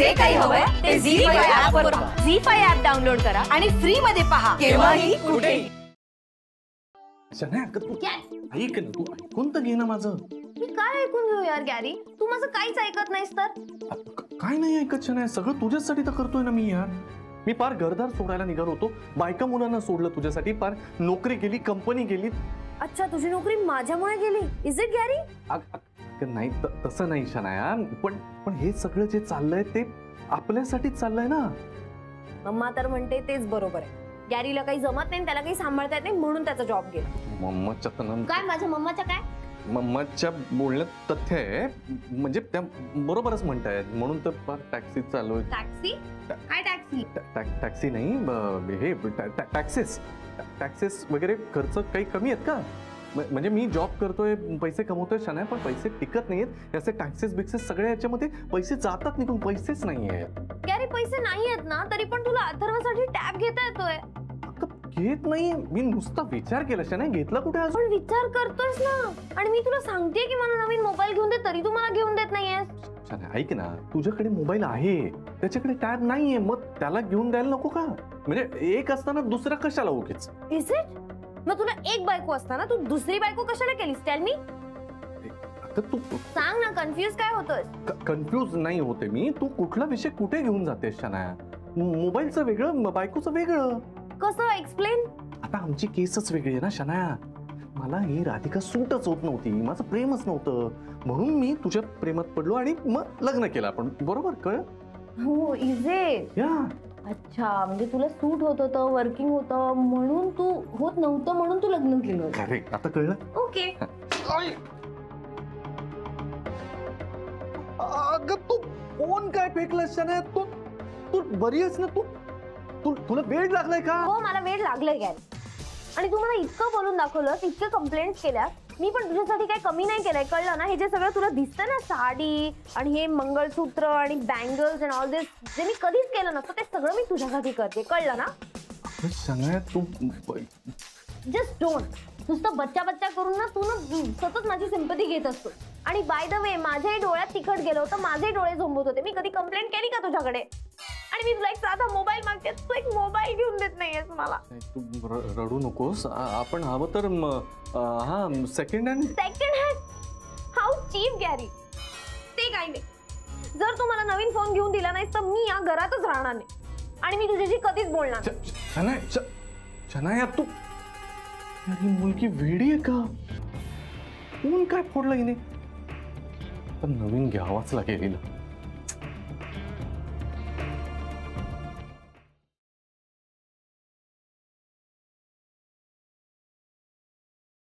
जे काही हवंय ते झी5 ऍप वर पहा. झी5 ऍप डाउनलोड करा आणि फ्री मध्ये पहा केव्हाही कुठेही. शनाया तू ऐक ना, तू ऐकून तर घे ना माझं. मी काय ऐकून घेऊ यार गॅरी, तू माझं काहीच ऐकत नाहीस तर. काय नाही ऐकत शनाया, सगळं तुझ्यासाठी तर करतोय ना मी यार. मी पार घरदार सोडायला निघालो होतो, बायका मुलांना सोडलं तुझ्यासाठी, पार नोकरी गेली, कंपनी गेली. अच्छा, तुझी नोकरी माझ्यामुळे गेली, इज इट गॅरी? नाही तसं नाही शनाया, पण हे सगळं जे चाललंय ते आपल्यासाठीच चाललंय ना. मम्मा तर म्हणते तेच बरोबर आहे. गॅरीला काही जमत नाही, त्याला काही सांभाळता येत नाही म्हणून त्याचा जॉब गेला. मम्माच्या काय माझ्या मम्माच्या काय? मम्माच्या बोलण्यात तथ्य आहे, म्हणजे त्या बरोबरच म्हणतायत, म्हणून तर टॅक्सी चालू आहे. टॅक्सी? काय टॅक्सी? टॅक्सी नाही, हे टॅक्सेस वगैरे खर्च काही कमी आहेत का? म्हणजे मी जॉब करतोय, पैसे कमवतोय शनाया, पण पैसे टिकत नाहीयेत. याचे टॅक्सेस बिक्सेस सगळे याच्यामध्ये पैसे जातात निघून, पैसेच नाही आहेत. गॅरी पैसे नाही आहेत ना, तरी पण तुला अथर्वसाठी टॅब घेता येतोय. घेत नाही, मी नुसता विचार केला शनाया, घेतला कुठे अजून? पण विचार करतोयस ना, आणि मी तुला सांगतेय की मला नवीन मोबाईल घेऊन दे, तरी तू मला घेऊन देत नाहीयेस. शनाया ऐक ना, तुझ्याकडे मोबाईल आहे, त्याच्याकडे टॅब नाहीये, मग त्याला घेऊन द्यायला नको का? म्हणजे एक असताना दुसरा कशाला उगीच? Is it? मग तुला एक बायको असताना तू दुसरी बायको कशाला केलीस? Tell me. तू सांग ना, कन्फ्यूज काय होतोय? कन्फ्यूज नाही होते मी, तू कुठला विषय कुठे घेऊन जातेस शनाया? मोबाईलचं वेगळं, बायकोचं वेगळं. कसं एक्सप्लेन? आता आमची केसच वेगळी आहे ना शनाया. मला ही राधिका सूटच होत नव्हती, माझं प्रेमच नव्हतं, म्हणून मी तुझ्या प्रेमात पडलो आणि मग लग्न केलं आपण. बरोबर कळ? हो, इज इट? या. अच्छा, म्हणजे तुला सूट होत होतं, वर्किंग होतं, म्हणून तू होत नव्हतं म्हणून तू लग्न केलं. करेक्ट, आता कळलं. ओके. अगं तू फोन काय फेकलास शनाया? तू बरी आहेस ना? तुला वेळ लागलाय का? हो, मला वेळ लागलाय गॅरी, आणि तू मला इतकं बोलून दाखवलं, इतके कंप्लेंट्स केल्या, मी पण तुझ्यासाठी काही कमी नाही केलंय, कळलं ना? हे जे सगळं तुला दिसतं ना, साडी आणि हे मंगळसूत्र आणि बँगल्स अँड ऑल दिस, जे मी कधीच केलं नसतं, ते सगळं मी तुझ्यासाठी करते, कळलं ना? शनाया तू जस्ट डोंट. नुसतं बच्चा बच्चा करून ना तू ना सतत माझी सिंपती घेत असतो. आणि बाय द वे, माझ्याही डोळ्यात तिखट गेलं होतं, माझे डोळे झोंबत होते. मी कधी कंप्लेंट केली का तुझ्याकडे? आणि मी तुला एक साधा मोबाईल मागते, तू एक मोबाईल घेऊन देत नाहीयेस मला. तू रडू नकोस, आपण हवं तर हा सेकंड हँड. हाऊ चीप गॅरी, ते काही नाही. जर तू मला नवीन फोन घेऊन दिला नाहीस तर मी या घरातच राहणार नाही, आणि मी तुझ्याशी कधीच बोलणार नाही. शनाया तू, ही मुलगी वेडी आहे का? फोन काय फोडला हिने? पण नवीन घ्यावाच लागेल हिला.